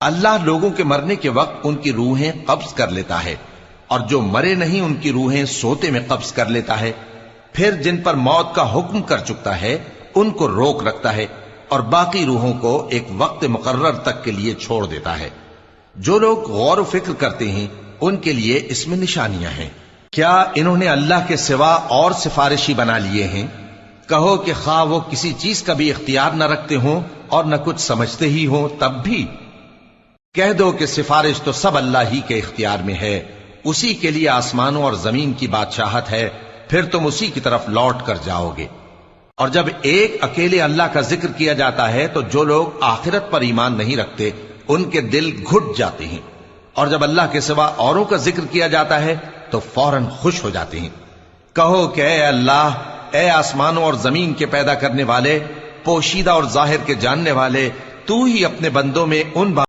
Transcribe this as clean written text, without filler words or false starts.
اللہ لوگوں کے مرنے کے وقت ان کی روحیں قبض کر لیتا ہے، اور جو مرے نہیں ان کی روحیں سوتے میں قبض کر لیتا ہے، پھر جن پر موت کا حکم کر چکتا ہے ان کو روک رکھتا ہے، اور باقی روحوں کو ایک وقت مقرر تک کے لیے چھوڑ دیتا ہے۔ جو لوگ غور و فکر کرتے ہیں ان کے لیے اس میں نشانیاں ہیں۔ کیا انہوں نے اللہ کے سوا اور سفارشی بنا لیے ہیں؟ کہو کہ خواہ وہ کسی چیز کا بھی اختیار نہ رکھتے ہوں اور نہ کچھ سمجھتے ہی ہوں تب بھی کہہ دو کہ سفارش تو سب اللہ ہی کے اختیار میں ہے، اسی کے لیے آسمانوں اور زمین کی بادشاہت ہے، پھر تم اسی کی طرف لوٹ کر جاؤ گے۔ اور جب ایک اکیلے اللہ کا ذکر کیا جاتا ہے تو جو لوگ آخرت پر ایمان نہیں رکھتے ان کے دل گھٹ جاتے ہیں، اور جب اللہ کے سوا اوروں کا ذکر کیا جاتا ہے تو فوراً خوش ہو جاتے ہیں۔ کہو کہ اے اللہ، اے آسمانوں اور زمین کے پیدا کرنے والے، پوشیدہ اور ظاہر کے جاننے والے، تو ہی اپنے بندوں میں ان